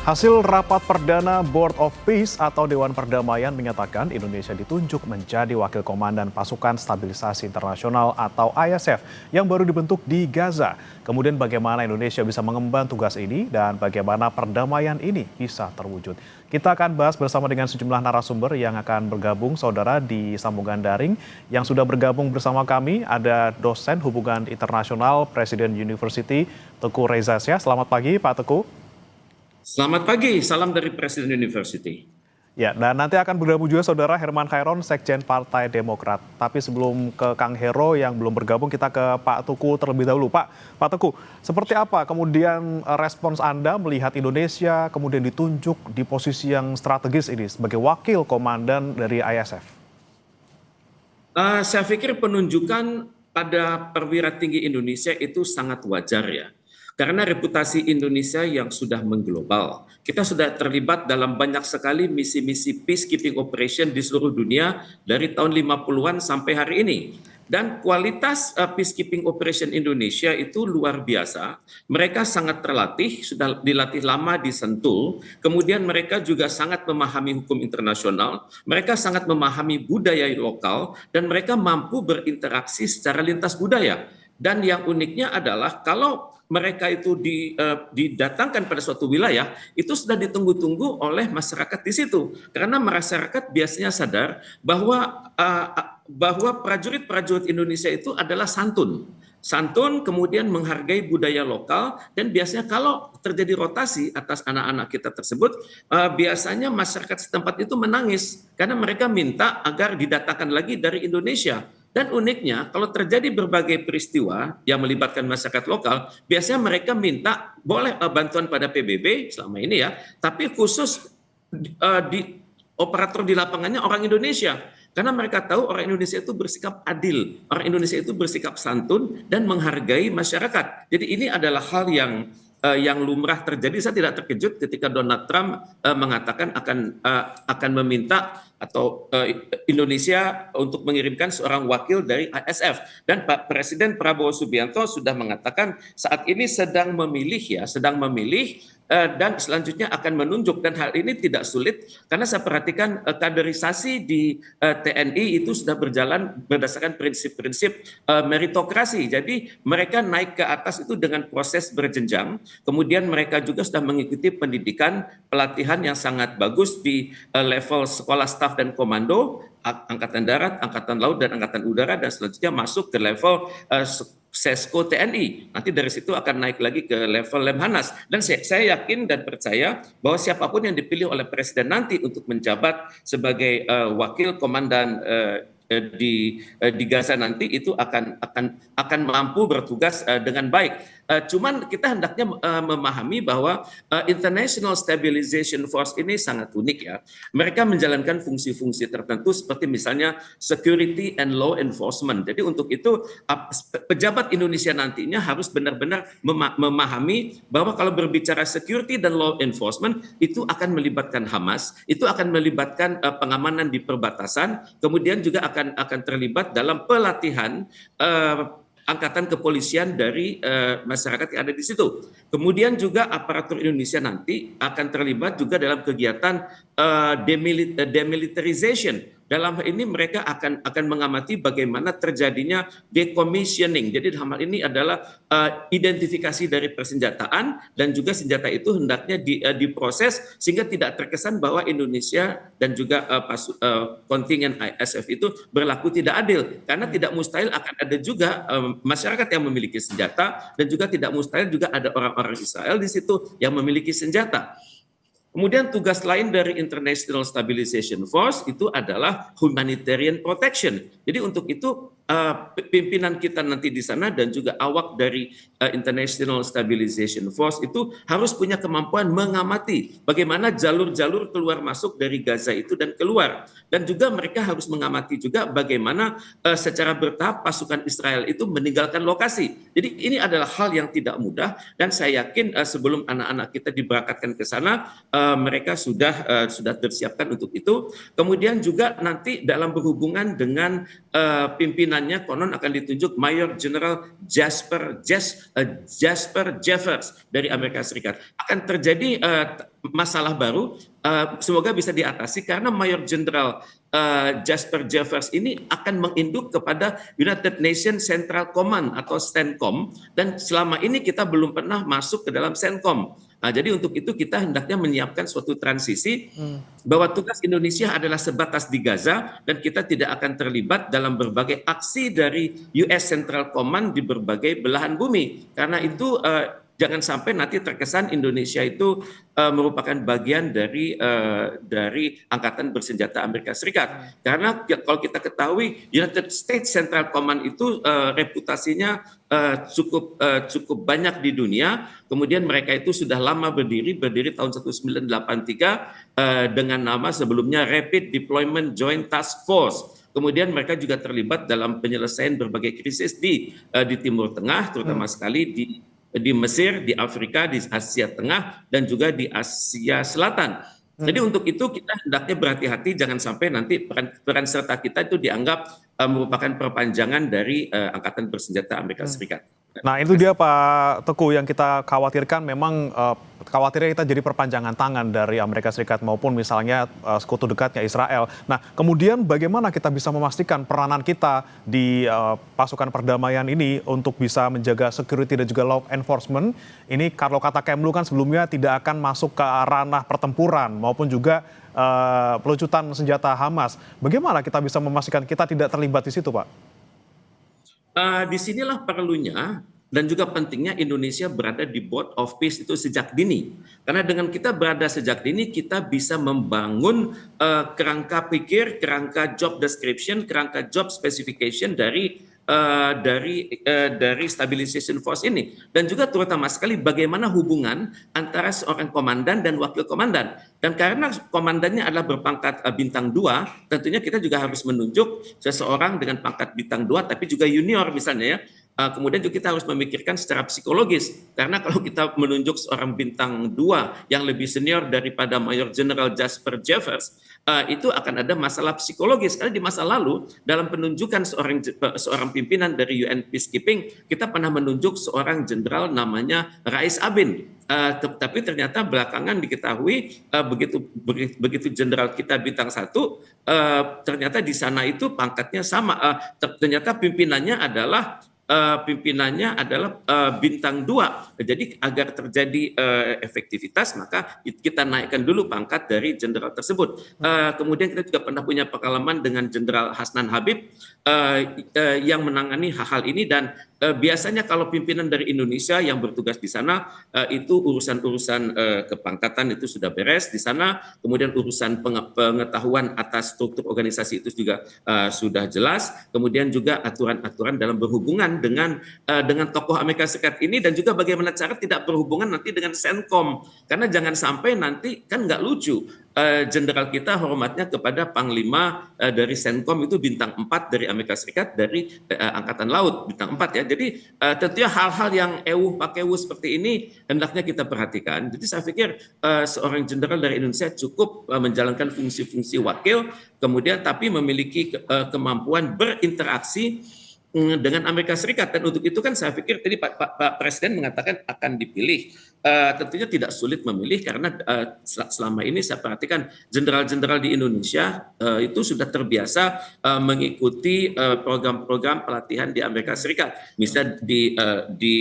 Hasil rapat perdana Board of Peace atau Dewan Perdamaian menyatakan Indonesia ditunjuk menjadi wakil komandan pasukan stabilisasi internasional atau ISF yang baru dibentuk di Gaza. Kemudian bagaimana Indonesia bisa mengemban tugas ini dan bagaimana perdamaian ini bisa terwujud. Kita akan bahas bersama dengan sejumlah narasumber yang akan bergabung saudara di sambungan daring. Yang sudah bergabung bersama kami ada dosen hubungan internasional Presiden University Teguh Reza Syah. Selamat pagi Pak Teguh. Selamat pagi, salam dari Presiden University. Ya, dan nanti akan bergabung juga saudara Herman Khairon, Sekjen Partai Demokrat. Tapi sebelum ke Kang Hero yang belum bergabung, kita ke Pak Teguh terlebih dahulu. Pak Teguh, seperti apa kemudian respons Anda melihat Indonesia kemudian ditunjuk di posisi yang strategis ini sebagai wakil komandan dari ISF? Saya pikir penunjukan pada perwira tinggi Indonesia itu sangat wajar ya. Karena reputasi Indonesia yang sudah mengglobal, kita sudah terlibat dalam banyak sekali misi-misi peacekeeping operation di seluruh dunia dari tahun 50-an sampai hari ini. Dan kualitas peacekeeping operation Indonesia itu luar biasa. Mereka sangat terlatih, sudah dilatih lama di Sentul. Kemudian mereka juga sangat memahami hukum internasional. Mereka sangat memahami budaya lokal dan mereka mampu berinteraksi secara lintas budaya. Dan yang uniknya adalah kalau mereka itu didatangkan pada suatu wilayah, itu sudah ditunggu-tunggu oleh masyarakat di situ. Karena masyarakat biasanya sadar bahwa prajurit-prajurit Indonesia itu adalah santun. Santun, kemudian menghargai budaya lokal, dan biasanya kalau terjadi rotasi atas anak-anak kita tersebut, biasanya masyarakat setempat itu menangis karena mereka minta agar didatangkan lagi dari Indonesia. Dan uniknya, kalau terjadi berbagai peristiwa yang melibatkan masyarakat lokal, biasanya mereka minta boleh bantuan pada PBB selama ini ya, tapi khusus di operator di lapangannya orang Indonesia. Karena mereka tahu orang Indonesia itu bersikap adil, orang Indonesia itu bersikap santun dan menghargai masyarakat. Jadi ini adalah hal yang lumrah terjadi. Saya tidak terkejut ketika Donald Trump mengatakan akan meminta atau Indonesia untuk mengirimkan seorang wakil dari ISF, dan Pak Presiden Prabowo Subianto sudah mengatakan saat ini sedang memilih dan selanjutnya akan menunjuk, dan hal ini tidak sulit karena saya perhatikan kaderisasi di TNI itu sudah berjalan berdasarkan prinsip-prinsip meritokrasi. Jadi mereka naik ke atas itu dengan proses berjenjang. Kemudian mereka juga sudah mengikuti pendidikan pelatihan yang sangat bagus di level sekolah staf dan komando, Angkatan Darat, Angkatan Laut, dan Angkatan Udara, dan selanjutnya masuk ke level Sesko TNI. Nanti dari situ akan naik lagi ke level Lemhanas. Dan saya yakin dan percaya bahwa siapapun yang dipilih oleh Presiden nanti untuk menjabat sebagai wakil komandan di Gaza nanti itu akan mampu bertugas dengan baik. Cuman kita hendaknya memahami bahwa International Stabilization Force ini sangat unik ya. Mereka menjalankan fungsi-fungsi tertentu seperti misalnya security and law enforcement. Jadi untuk itu pejabat Indonesia nantinya harus benar-benar memahami bahwa kalau berbicara security dan law enforcement itu akan melibatkan Hamas, itu akan melibatkan pengamanan di perbatasan, kemudian juga akan terlibat dalam pelatihan angkatan kepolisian dari masyarakat yang ada di situ. Kemudian juga aparatur Indonesia nanti akan terlibat juga dalam kegiatan demilitarization. Dalam hal ini mereka akan mengamati bagaimana terjadinya decommissioning. Jadi dalam hal ini adalah identifikasi dari persenjataan, dan juga senjata itu hendaknya diproses sehingga tidak terkesan bahwa Indonesia dan juga kontingen ISF itu berlaku tidak adil. Karena tidak mustahil akan ada juga masyarakat yang memiliki senjata, dan juga tidak mustahil juga ada orang-orang Israel di situ yang memiliki senjata. Kemudian tugas lain dari International Stabilization Force itu adalah humanitarian protection. Jadi untuk itu pimpinan kita nanti di sana dan juga awak dari International Stabilization Force itu harus punya kemampuan mengamati bagaimana jalur-jalur keluar masuk dari Gaza itu dan keluar. Dan juga mereka harus mengamati juga bagaimana secara bertahap pasukan Israel itu meninggalkan lokasi. Jadi ini adalah hal yang tidak mudah, dan saya yakin sebelum anak-anak kita diberangkatkan ke sana mereka sudah tersiapkan untuk itu. Kemudian juga nanti dalam berhubungan dengan pimpinannya konon akan ditunjuk Mayor General Jasper Jeffers dari Amerika Serikat. Akan terjadi masalah baru, semoga bisa diatasi karena Mayor Jenderal Jasper Jeffers ini akan menginduk kepada United Nations Central Command atau CENTCOM, dan selama ini kita belum pernah masuk ke dalam CENTCOM. Nah, jadi untuk itu kita hendaknya menyiapkan suatu transisi bahwa tugas Indonesia adalah sebatas di Gaza dan kita tidak akan terlibat dalam berbagai aksi dari US Central Command di berbagai belahan bumi. Karena itu jangan sampai nanti terkesan Indonesia itu merupakan bagian dari Angkatan Bersenjata Amerika Serikat. Karena kalau kita ketahui United States Central Command itu reputasinya cukup banyak di dunia. Kemudian mereka itu sudah lama berdiri tahun 1983 dengan nama sebelumnya Rapid Deployment Joint Task Force. Kemudian mereka juga terlibat dalam penyelesaian berbagai krisis di Timur Tengah, terutama sekali di Mesir, di Afrika, di Asia Tengah, dan juga di Asia Selatan. Jadi untuk itu kita hendaknya berhati-hati, jangan sampai nanti peran serta kita itu dianggap merupakan perpanjangan dari Angkatan Bersenjata Amerika Serikat. Nah itu dia Pak Teguh yang kita khawatirkan, memang khawatirnya kita jadi perpanjangan tangan dari Amerika Serikat maupun misalnya sekutu dekatnya Israel. Nah kemudian bagaimana kita bisa memastikan peranan kita di pasukan perdamaian ini untuk bisa menjaga security dan juga law enforcement ini, kalau kata Kemlu kan sebelumnya tidak akan masuk ke ranah pertempuran maupun juga pelucutan senjata Hamas. Bagaimana kita bisa memastikan kita tidak terlibat di situ Pak? Disinilah perlunya dan juga pentingnya Indonesia berada di Board of Peace itu sejak dini. Karena dengan kita berada sejak dini, kita bisa membangun kerangka pikir, kerangka job description, kerangka job specification dari stabilization force ini, dan juga terutama sekali bagaimana hubungan antara seorang komandan dan wakil komandan. Dan karena komandannya adalah berpangkat bintang 2, tentunya kita juga harus menunjuk seseorang dengan pangkat bintang 2 tapi juga junior misalnya ya. Kemudian juga kita harus memikirkan secara psikologis, karena kalau kita menunjuk seorang bintang 2 yang lebih senior daripada Mayor General Jasper Jeffers, itu akan ada masalah psikologis. Karena di masa lalu dalam penunjukan seorang pimpinan dari UN Peacekeeping, kita pernah menunjuk seorang jenderal namanya Rais Abin. Tapi ternyata belakangan diketahui begitu jenderal kita bintang 1, ternyata di sana itu pangkatnya sama. Ternyata pimpinannya adalah bintang 2. Jadi agar terjadi efektivitas, maka kita naikkan dulu pangkat dari jenderal tersebut. Kemudian kita juga pernah punya pengalaman dengan Jenderal Hasnan Habib yang menangani hal-hal ini, dan biasanya kalau pimpinan dari Indonesia yang bertugas di sana itu urusan-urusan kepangkatan itu sudah beres di sana. Kemudian urusan pengetahuan atas struktur organisasi itu juga sudah jelas. Kemudian juga aturan-aturan dalam berhubungan dengan tokoh Amerika Serikat ini, dan juga bagaimana cara tidak berhubungan nanti dengan CENTCOM. Karena jangan sampai nanti, kan nggak lucu, jenderal kita hormatnya kepada Panglima dari CENTCOM itu bintang 4 dari Amerika Serikat, dari Angkatan Laut bintang 4 ya. Jadi tentunya hal-hal yang pakewu seperti ini hendaknya kita perhatikan. Jadi saya pikir seorang jenderal dari Indonesia cukup menjalankan fungsi-fungsi wakil, kemudian tapi memiliki kemampuan berinteraksi dengan Amerika Serikat. Dan untuk itu kan saya pikir tadi Pak Presiden mengatakan akan dipilih. Tentunya tidak sulit memilih, karena selama ini saya perhatikan jenderal-jenderal di Indonesia itu sudah terbiasa mengikuti program-program pelatihan di Amerika Serikat. Misalnya di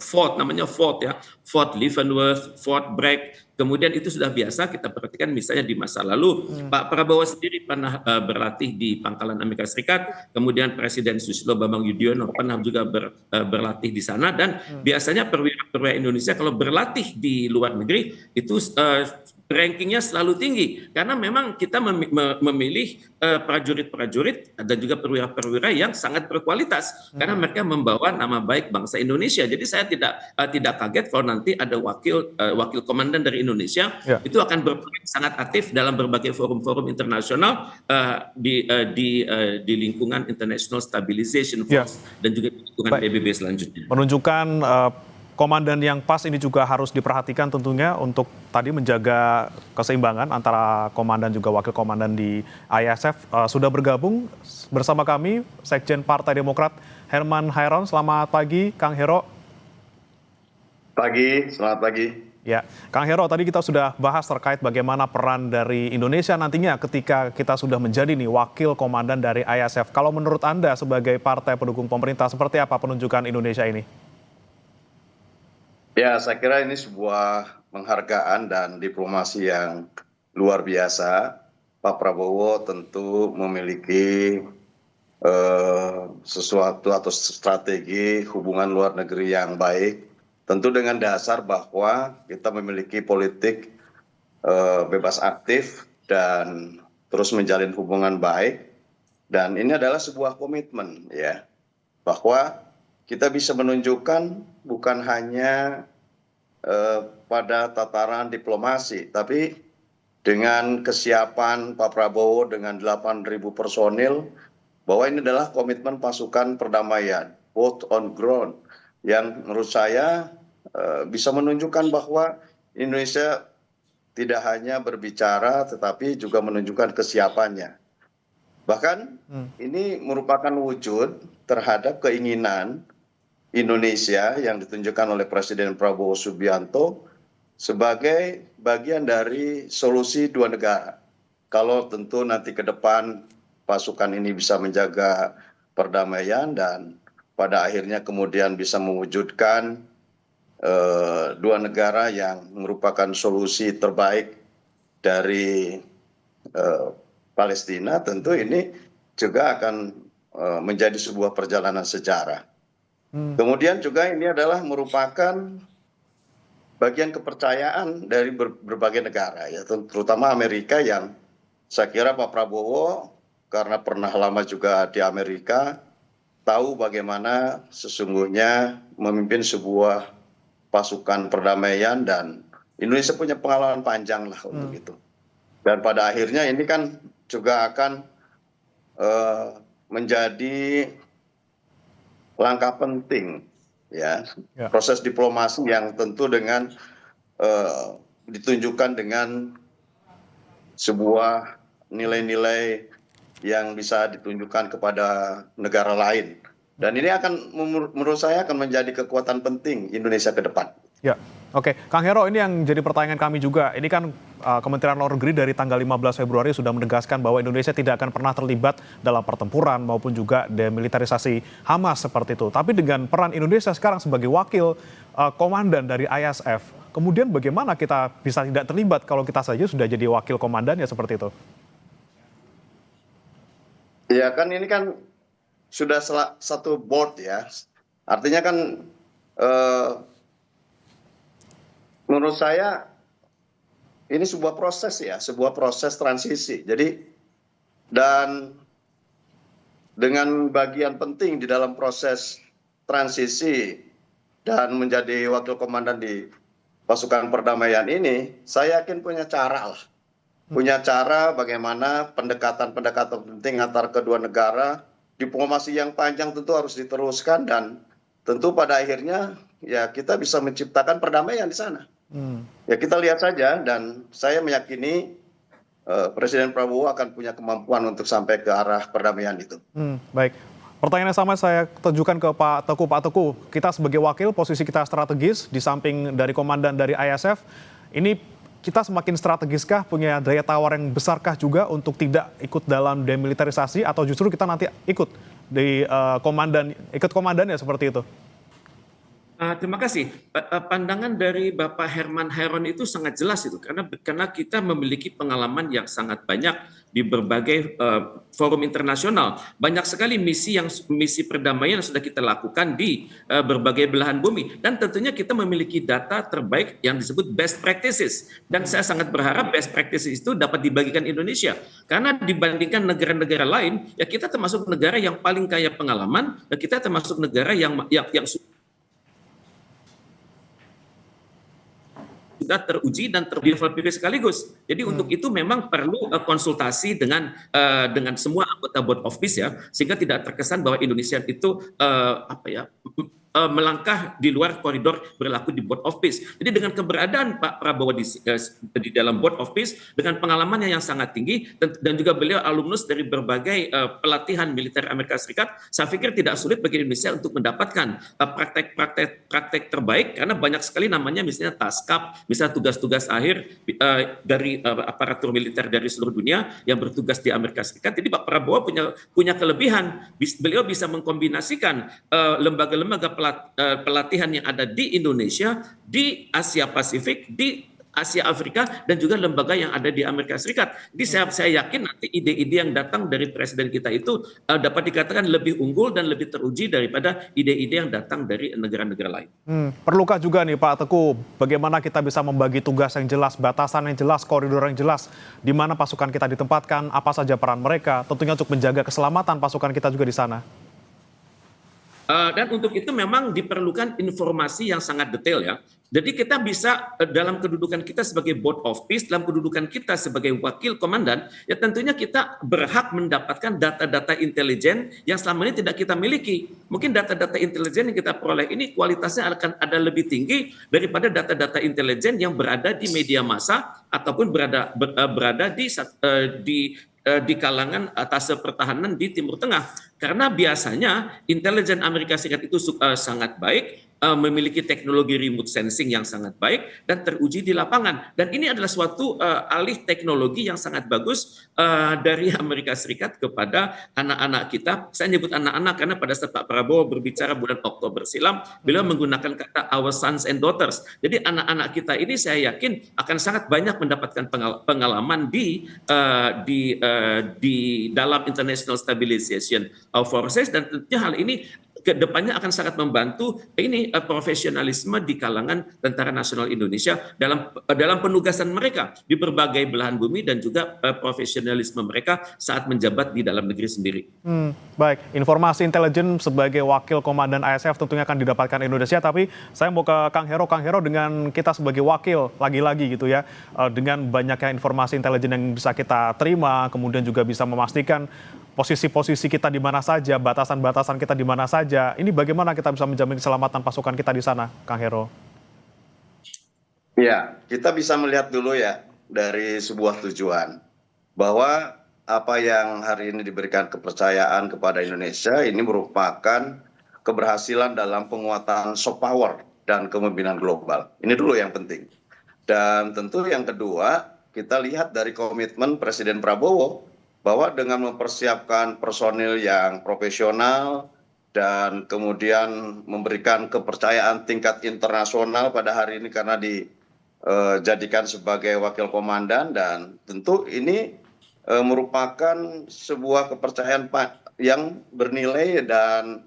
Fort, namanya Fort ya, Fort Leavenworth, Fort Bragg. Kemudian itu sudah biasa kita perhatikan misalnya di masa lalu. Pak Prabowo sendiri pernah berlatih di Pangkalan Amerika Serikat, kemudian Presiden Susilo Bambang Yudhoyono pernah juga berlatih di sana, dan biasanya perwira Indonesia kalau berlatih di luar negeri itu rankingnya selalu tinggi, karena memang kita memilih prajurit-prajurit dan juga perwira-perwira yang sangat berkualitas, karena mereka membawa nama baik bangsa Indonesia. Jadi saya tidak kaget kalau nanti ada wakil komandan dari Indonesia itu akan berperan sangat aktif dalam berbagai forum-forum internasional di lingkungan International Stabilization Force dan juga di lingkungan PBB selanjutnya. Menunjukkan komandan yang pas ini juga harus diperhatikan tentunya untuk tadi menjaga keseimbangan antara komandan juga wakil komandan di ISF. Sudah bergabung bersama kami Sekjen Partai Demokrat Herman Hairon. Selamat pagi Kang Hero. Selamat pagi. Ya, Kang Hero, tadi kita sudah bahas terkait bagaimana peran dari Indonesia nantinya ketika kita sudah menjadi nih wakil komandan dari ISF. Kalau menurut Anda sebagai partai pendukung pemerintah, seperti apa penunjukan Indonesia ini? Ya, saya kira ini sebuah penghargaan dan diplomasi yang luar biasa. Pak Prabowo tentu memiliki sesuatu atau strategi hubungan luar negeri yang baik. Tentu dengan dasar bahwa kita memiliki politik bebas aktif dan terus menjalin hubungan baik. Dan ini adalah sebuah komitmen ya, bahwa kita bisa menunjukkan bukan hanya pada tataran diplomasi, tapi dengan kesiapan Pak Prabowo dengan 8.000 personil, bahwa ini adalah komitmen pasukan perdamaian, both on ground, yang menurut saya bisa menunjukkan bahwa Indonesia tidak hanya berbicara, tetapi juga menunjukkan kesiapannya. Bahkan ini merupakan wujud terhadap keinginan Indonesia yang ditunjukkan oleh Presiden Prabowo Subianto sebagai bagian dari solusi dua negara. Kalau tentu nanti ke depan pasukan ini bisa menjaga perdamaian dan pada akhirnya kemudian bisa mewujudkan dua negara yang merupakan solusi terbaik dari Palestina, tentu ini juga akan menjadi sebuah perjalanan sejarah. Kemudian juga ini adalah merupakan bagian kepercayaan dari berbagai negara, ya, terutama Amerika, yang saya kira Pak Prabowo karena pernah lama juga di Amerika, tahu bagaimana sesungguhnya memimpin sebuah pasukan perdamaian, dan Indonesia punya pengalaman panjang lah untuk itu. Dan pada akhirnya ini kan juga akan menjadi langkah penting ya, proses diplomasi yang tentu dengan ditunjukkan dengan sebuah nilai-nilai yang bisa ditunjukkan kepada negara lain. Dan ini akan menurut saya akan menjadi kekuatan penting Indonesia ke depan. Ya, oke. Kang Hero, ini yang jadi pertanyaan kami juga. Ini kan Kementerian Luar Negeri dari tanggal 15 Februari sudah menegaskan bahwa Indonesia tidak akan pernah terlibat dalam pertempuran maupun juga demilitarisasi Hamas seperti itu. Tapi dengan peran Indonesia sekarang sebagai wakil komandan dari ISF, kemudian bagaimana kita bisa tidak terlibat kalau kita saja sudah jadi wakil komandan ya seperti itu? Ya kan ini kan sudah satu board ya. Artinya kan menurut saya ini sebuah proses ya, sebuah proses transisi. Jadi dan dengan bagian penting di dalam proses transisi dan menjadi wakil komandan di pasukan perdamaian ini, saya yakin punya cara lah. Punya cara bagaimana pendekatan-pendekatan penting antar kedua negara, diplomasi yang panjang tentu harus diteruskan, dan tentu pada akhirnya ya kita bisa menciptakan perdamaian di sana. Ya kita lihat saja, dan saya meyakini Presiden Prabowo akan punya kemampuan untuk sampai ke arah perdamaian itu. Baik. Pertanyaan yang sama saya tujukan ke Pak Teguh. Pak Teguh, kita sebagai wakil, posisi kita strategis di samping dari komandan dari ISF. Ini kita semakin strategiskah, punya daya tawar yang besarkah juga untuk tidak ikut dalam demilitarisasi, atau justru kita nanti ikut di ikut komandannya seperti itu? Terima kasih. Pandangan dari Bapak Herman Hairon itu sangat jelas itu, karena kita memiliki pengalaman yang sangat banyak di berbagai forum internasional. Banyak sekali misi perdamaian yang sudah kita lakukan di berbagai belahan bumi, dan tentunya kita memiliki data terbaik yang disebut best practices. Dan saya sangat berharap best practices itu dapat dibagikan Indonesia, karena dibandingkan negara-negara lain, ya kita termasuk negara yang paling kaya pengalaman, dan kita termasuk negara yang sudah teruji dan terverifikasi sekaligus. Jadi untuk itu memang perlu konsultasi dengan semua anggota Board of Peace ya, sehingga tidak terkesan bahwa Indonesia itu melangkah di luar koridor berlaku di Board of Peace. Jadi dengan keberadaan Pak Prabowo di dalam Board of Peace, dengan pengalamannya yang sangat tinggi, dan juga beliau alumnus dari berbagai pelatihan militer Amerika Serikat, saya pikir tidak sulit bagi Indonesia untuk mendapatkan praktek terbaik, karena banyak sekali namanya misalnya TASCAP, misalnya tugas-tugas akhir dari aparatur militer dari seluruh dunia yang bertugas di Amerika Serikat. Jadi Pak Prabowo punya kelebihan, beliau bisa mengkombinasikan lembaga-lembaga pelatihan yang ada di Indonesia, di Asia Pasifik, di Asia Afrika, dan juga lembaga yang ada di Amerika Serikat. Jadi saya yakin nanti ide-ide yang datang dari presiden kita itu dapat dikatakan lebih unggul dan lebih teruji daripada ide-ide yang datang dari negara-negara lain. Perlukah juga nih Pak Teguh, bagaimana kita bisa membagi tugas yang jelas, batasan yang jelas, koridor yang jelas, di mana pasukan kita ditempatkan, apa saja peran mereka, tentunya untuk menjaga keselamatan pasukan kita juga di sana. Dan untuk itu memang diperlukan informasi yang sangat detail ya. Jadi kita bisa dalam kedudukan kita sebagai Board of Peace, dalam kedudukan kita sebagai wakil komandan, ya tentunya kita berhak mendapatkan data-data intelijen yang selama ini tidak kita miliki. Mungkin data-data intelijen yang kita peroleh ini kualitasnya akan ada lebih tinggi daripada data-data intelijen yang berada di media massa ataupun berada di kalangan atas pertahanan di Timur Tengah. Karena biasanya intelijen Amerika Serikat itu sangat baik, memiliki teknologi remote sensing yang sangat baik dan teruji di lapangan. Dan ini adalah suatu alih teknologi yang sangat bagus dari Amerika Serikat kepada anak-anak kita. Saya nyebut anak-anak karena pada saat Pak Prabowo berbicara bulan Oktober silam, beliau menggunakan kata our sons and daughters. Jadi anak-anak kita ini saya yakin akan sangat banyak mendapatkan pengalaman di dalam international stabilization forces, dan tentunya hal ini ke depannya akan sangat membantu profesionalisme di kalangan Tentara Nasional Indonesia dalam penugasan mereka di berbagai belahan bumi, dan juga profesionalisme mereka saat menjabat di dalam negeri sendiri. Baik, informasi intelijen sebagai wakil komandan ISF tentunya akan didapatkan Indonesia, tapi saya mau ke Kang Hero dengan kita sebagai wakil lagi-lagi gitu ya, dengan banyaknya informasi intelijen yang bisa kita terima, kemudian juga bisa memastikan posisi-posisi kita di mana saja, batasan-batasan kita di mana saja. Ini bagaimana kita bisa menjamin keselamatan pasukan kita di sana, Kang Hero? Ya, kita bisa melihat dulu ya dari sebuah tujuan bahwa apa yang hari ini diberikan kepercayaan kepada Indonesia ini merupakan keberhasilan dalam penguatan soft power dan kepemimpinan global. Ini dulu yang penting. Dan tentu yang kedua, kita lihat dari komitmen Presiden Prabowo bahwa dengan mempersiapkan personil yang profesional dan kemudian memberikan kepercayaan tingkat internasional pada hari ini karena dijadikan sebagai wakil komandan, dan tentu ini merupakan sebuah kepercayaan yang bernilai dan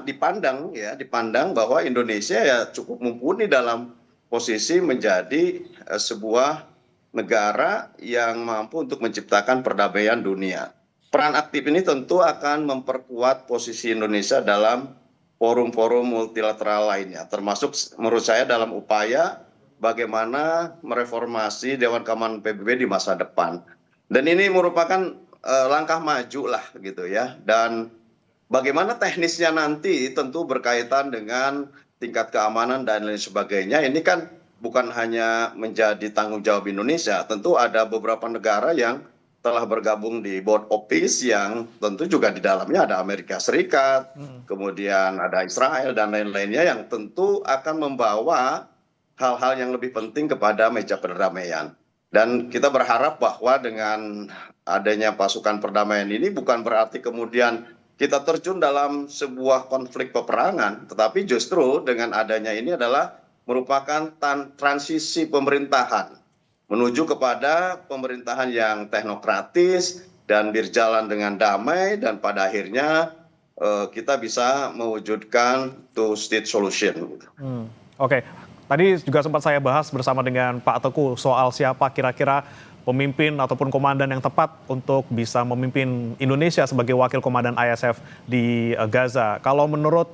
dipandang bahwa Indonesia ya cukup mumpuni dalam posisi menjadi sebuah negara yang mampu untuk menciptakan perdamaian dunia. Peran aktif ini tentu akan memperkuat posisi Indonesia dalam forum-forum multilateral lainnya, termasuk menurut saya dalam upaya bagaimana mereformasi Dewan Keamanan PBB di masa depan. Dan ini merupakan langkah maju lah gitu ya. Dan bagaimana teknisnya nanti tentu berkaitan dengan tingkat keamanan dan lain sebagainya. Ini kan bukan hanya menjadi tanggung jawab Indonesia, tentu ada beberapa negara yang telah bergabung di Board of Peace yang tentu juga di dalamnya ada Amerika Serikat, kemudian ada Israel dan lain-lainnya yang tentu akan membawa hal-hal yang lebih penting kepada meja perdamaian. Dan kita berharap bahwa dengan adanya pasukan perdamaian ini bukan berarti kemudian kita terjun dalam sebuah konflik peperangan, tetapi justru dengan adanya ini adalah merupakan transisi pemerintahan menuju kepada pemerintahan yang teknokratis dan berjalan dengan damai, dan pada akhirnya kita bisa mewujudkan two-state solution. Oke, tadi juga sempat saya bahas bersama dengan Pak Teguh soal siapa kira-kira pemimpin ataupun komandan yang tepat untuk bisa memimpin Indonesia sebagai wakil komandan ISF di Gaza. Kalau menurut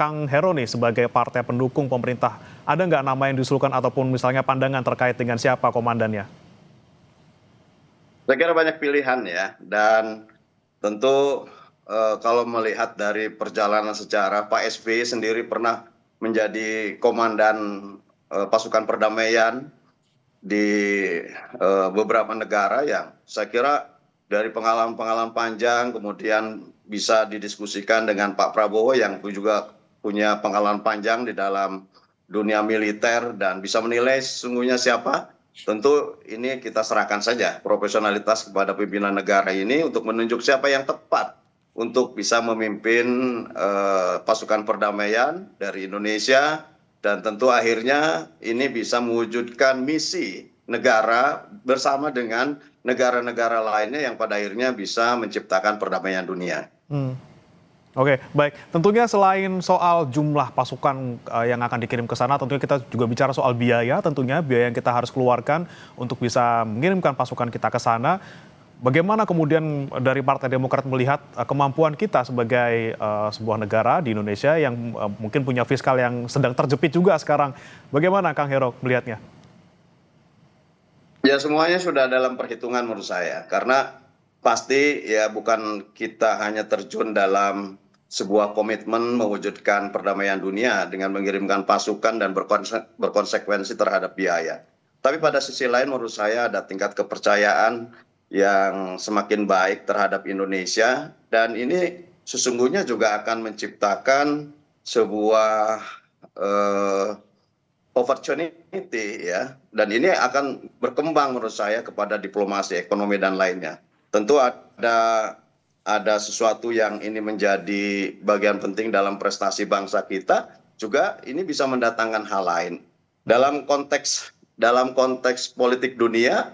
Kang Hero nih sebagai partai pendukung pemerintah, ada nggak nama yang diusulkan ataupun misalnya pandangan terkait dengan siapa komandannya? Saya kira banyak pilihan ya, dan tentu kalau melihat dari perjalanan sejarah, Pak SBY sendiri pernah menjadi komandan pasukan perdamaian di beberapa negara yang saya kira dari pengalaman-pengalaman panjang kemudian bisa didiskusikan dengan Pak Prabowo yang juga punya pengalaman panjang di dalam dunia militer dan bisa menilai sesungguhnya siapa. Tentu ini kita serahkan saja profesionalitas kepada pimpinan negara ini untuk menunjuk siapa yang tepat untuk bisa memimpin pasukan perdamaian dari Indonesia dan tentu akhirnya ini bisa mewujudkan misi negara bersama dengan negara-negara lainnya yang pada akhirnya bisa menciptakan perdamaian dunia. Oke, baik. Tentunya selain soal jumlah pasukan yang akan dikirim ke sana, tentunya kita juga bicara soal biaya, tentunya biaya yang kita harus keluarkan untuk bisa mengirimkan pasukan kita ke sana. Bagaimana kemudian dari Partai Demokrat melihat kemampuan kita sebagai sebuah negara di Indonesia yang mungkin punya fiskal yang sedang terjepit juga sekarang. Bagaimana Kang Hero melihatnya? Ya semuanya sudah dalam perhitungan menurut saya. Karena pasti ya bukan kita hanya terjun dalam sebuah komitmen mewujudkan perdamaian dunia dengan mengirimkan pasukan dan berkonsekuensi terhadap biaya. Tapi pada sisi lain menurut saya ada tingkat kepercayaan yang semakin baik terhadap Indonesia dan ini sesungguhnya juga akan menciptakan sebuah opportunity ya dan ini akan berkembang menurut saya kepada diplomasi ekonomi dan lainnya. Tentu ada sesuatu yang ini menjadi bagian penting dalam prestasi bangsa kita juga ini bisa mendatangkan hal lain. Dalam konteks politik dunia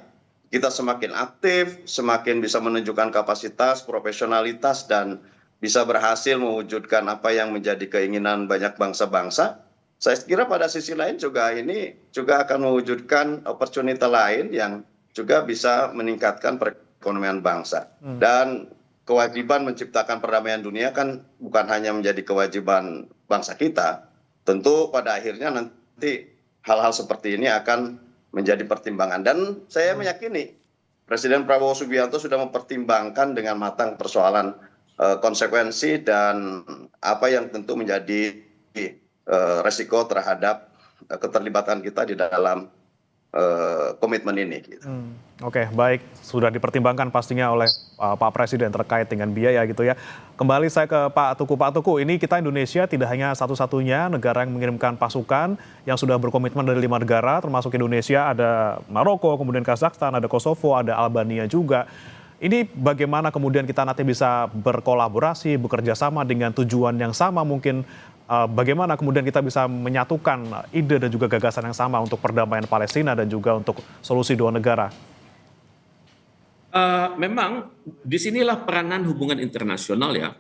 kita semakin aktif, semakin bisa menunjukkan kapasitas, profesionalitas, dan bisa berhasil mewujudkan apa yang menjadi keinginan banyak bangsa-bangsa. Saya kira pada sisi lain juga ini juga akan mewujudkan opportunity lain yang juga bisa meningkatkan perekonomian bangsa. Dan kewajiban menciptakan perdamaian dunia kan bukan hanya menjadi kewajiban bangsa kita. Tentu pada akhirnya nanti hal-hal seperti ini akan menjadi pertimbangan dan saya meyakini Presiden Prabowo Subianto sudah mempertimbangkan dengan matang persoalan konsekuensi dan apa yang tentu menjadi resiko terhadap keterlibatan kita di dalam komitmen ini. Oke, baik. Sudah dipertimbangkan pastinya oleh Pak Presiden terkait dengan biaya gitu ya. Kembali saya ke Pak Tuku. Pak Tuku, ini kita Indonesia tidak hanya satu-satunya negara yang mengirimkan pasukan yang sudah berkomitmen dari 5 negara, termasuk Indonesia, ada Maroko, kemudian Kazakhstan, ada Kosovo, ada Albania juga. Ini bagaimana kemudian kita nanti bisa berkolaborasi, bekerja sama dengan tujuan yang sama mungkin. Bagaimana kemudian kita bisa menyatukan ide dan juga gagasan yang sama untuk perdamaian Palestina dan juga untuk solusi dua negara? Memang disinilah peranan hubungan internasional ya.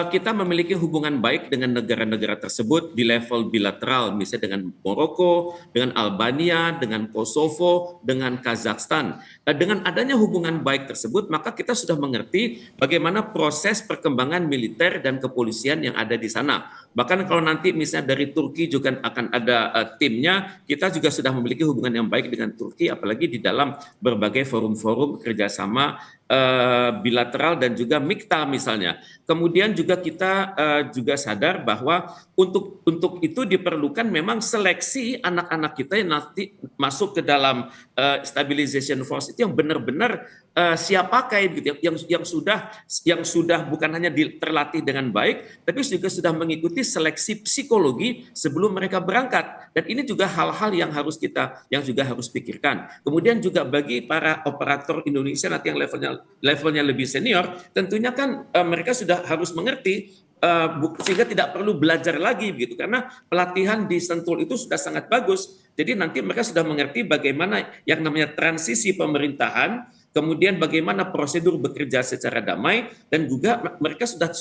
Kita memiliki hubungan baik dengan negara-negara tersebut di level bilateral, misalnya dengan Maroko, dengan Albania, dengan Kosovo, dengan Kazakhstan. Dengan adanya hubungan baik tersebut, maka kita sudah mengerti bagaimana proses perkembangan militer dan kepolisian yang ada di sana. Bahkan kalau nanti misalnya dari Turki juga akan ada timnya, kita juga sudah memiliki hubungan yang baik dengan Turki, apalagi di dalam berbagai forum-forum kerjasama bilateral dan juga MIKTA misalnya. Kemudian juga kita juga sadar bahwa untuk itu diperlukan memang seleksi anak-anak kita yang nanti masuk ke dalam stabilization force itu yang benar-benar siap pakai gitu, yang sudah bukan hanya terlatih dengan baik, tapi juga sudah mengikuti seleksi psikologi sebelum mereka berangkat. Dan ini juga hal-hal yang juga harus pikirkan. Kemudian juga bagi para operator Indonesia nanti yang levelnya lebih senior, tentunya kan mereka sudah harus mengerti sehingga tidak perlu belajar lagi begitu karena pelatihan di Sentul itu sudah sangat bagus. Jadi nanti mereka sudah mengerti bagaimana yang namanya transisi pemerintahan, kemudian bagaimana prosedur bekerja secara damai dan juga mereka sudah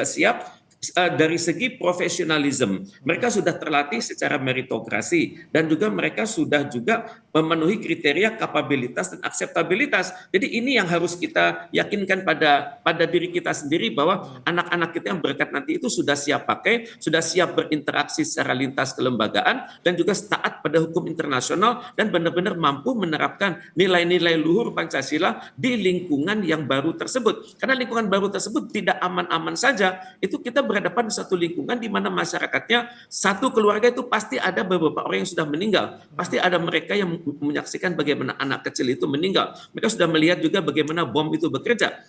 siap dari segi profesionalisme. Mereka sudah terlatih secara meritokrasi dan juga mereka sudah juga memenuhi kriteria kapabilitas dan akseptabilitas. Jadi ini yang harus kita yakinkan pada diri kita sendiri bahwa anak-anak kita yang berangkat nanti itu sudah siap pakai, sudah siap berinteraksi secara lintas kelembagaan dan juga taat pada hukum internasional dan benar-benar mampu menerapkan nilai-nilai luhur Pancasila di lingkungan yang baru tersebut. Karena lingkungan baru tersebut tidak aman-aman saja, itu kita berhadapan di satu lingkungan di mana masyarakatnya, satu keluarga itu pasti ada beberapa orang yang sudah meninggal. Pasti ada mereka yang menyaksikan bagaimana anak kecil itu meninggal. Mereka sudah melihat juga bagaimana bom itu bekerja.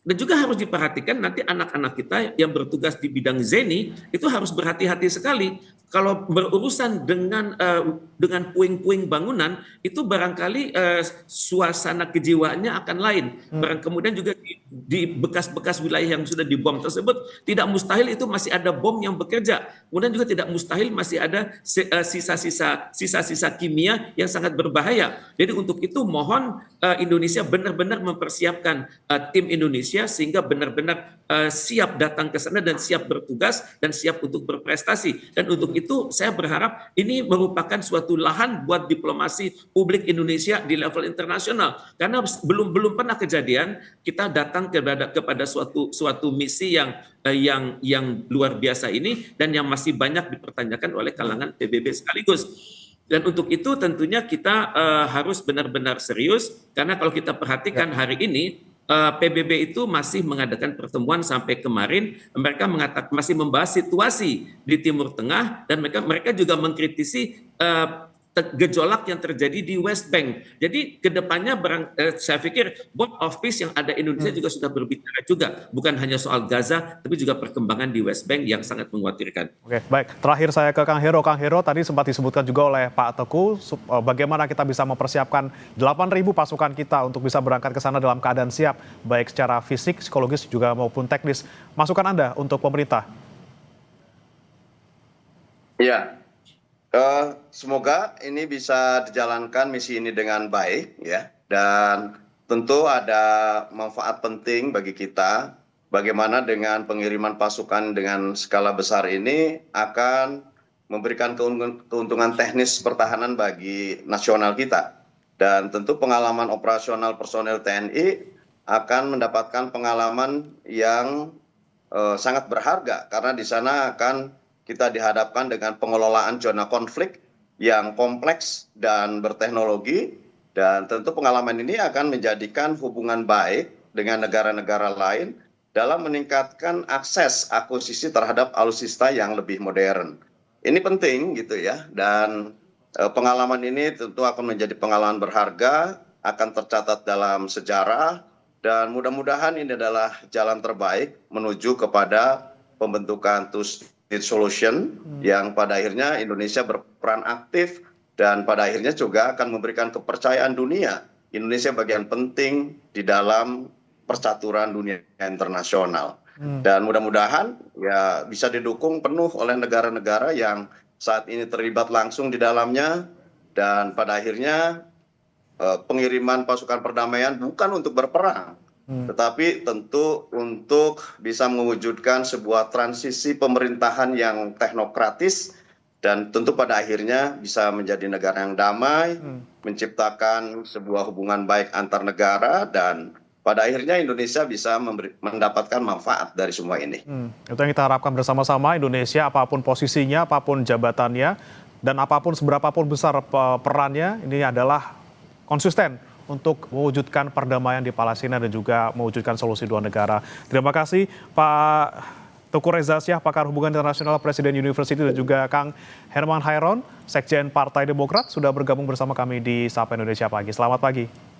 Dan juga harus diperhatikan nanti anak-anak kita yang bertugas di bidang ZENI itu harus berhati-hati sekali. Kalau berurusan dengan puing-puing bangunan, itu barangkali suasana kejiwaannya akan lain. Kemudian juga di bekas-bekas wilayah yang sudah dibom tersebut, tidak mustahil itu masih ada bom yang bekerja. Kemudian juga tidak mustahil masih ada sisa-sisa kimia yang sangat berbahaya. Jadi untuk itu mohon Indonesia benar-benar mempersiapkan tim Indonesia sehingga benar-benar siap datang ke sana dan siap bertugas dan siap untuk berprestasi. Dan untuk itu saya berharap ini merupakan suatu lahan buat diplomasi publik Indonesia di level internasional. Karena belum pernah kejadian kita datang kepada suatu misi yang luar biasa ini dan yang masih banyak dipertanyakan oleh kalangan PBB sekaligus. Dan untuk itu tentunya kita harus benar-benar serius karena kalau kita perhatikan hari ini PBB itu masih mengadakan pertemuan sampai kemarin, mereka masih membahas situasi di Timur Tengah dan mereka juga mengkritisi gejolak yang terjadi di West Bank. Jadi kedepannya saya pikir Board of Peace yang ada Indonesia juga sudah berbicara juga, bukan hanya soal Gaza, tapi juga perkembangan di West Bank yang sangat mengkhawatirkan. Oke, baik. Terakhir saya ke Kang Hero. Kang Hero, tadi sempat disebutkan juga oleh Pak Teguh, bagaimana kita bisa mempersiapkan 8.000 pasukan kita untuk bisa berangkat ke sana dalam keadaan siap, baik secara fisik, psikologis, juga maupun teknis. Masukan Anda untuk pemerintah? Ya. Semoga ini bisa dijalankan misi ini dengan baik ya, dan tentu ada manfaat penting bagi kita bagaimana dengan pengiriman pasukan dengan skala besar ini akan memberikan keuntungan teknis pertahanan bagi nasional kita, dan tentu pengalaman operasional personel TNI akan mendapatkan pengalaman yang sangat berharga karena di sana akan kita dihadapkan dengan pengelolaan zona konflik yang kompleks dan berteknologi, dan tentu pengalaman ini akan menjadikan hubungan baik dengan negara-negara lain dalam meningkatkan akses akuisisi terhadap alutsista yang lebih modern. Ini penting gitu ya, dan pengalaman ini tentu akan menjadi pengalaman berharga, akan tercatat dalam sejarah, dan mudah-mudahan ini adalah jalan terbaik menuju kepada pembentukan solution yang pada akhirnya Indonesia berperan aktif dan pada akhirnya juga akan memberikan kepercayaan dunia Indonesia bagian penting di dalam percaturan dunia internasional. Dan mudah-mudahan ya bisa didukung penuh oleh negara-negara yang saat ini terlibat langsung di dalamnya, dan pada akhirnya pengiriman pasukan perdamaian bukan untuk berperang, tetapi tentu untuk bisa mewujudkan sebuah transisi pemerintahan yang teknokratis dan tentu pada akhirnya bisa menjadi negara yang damai, menciptakan sebuah hubungan baik antar negara, dan pada akhirnya Indonesia bisa mendapatkan manfaat dari semua ini. Itu yang kita harapkan bersama-sama. Indonesia apapun posisinya, apapun jabatannya, dan apapun seberapapun besar perannya, ini adalah konsisten untuk mewujudkan perdamaian di Palestina dan juga mewujudkan solusi dua negara. Terima kasih Pak Teguh Reza Syah, pakar hubungan internasional Presiden University, dan juga Kang Herman Hairon, Sekjen Partai Demokrat, sudah bergabung bersama kami di Sapa Indonesia Pagi. Selamat pagi.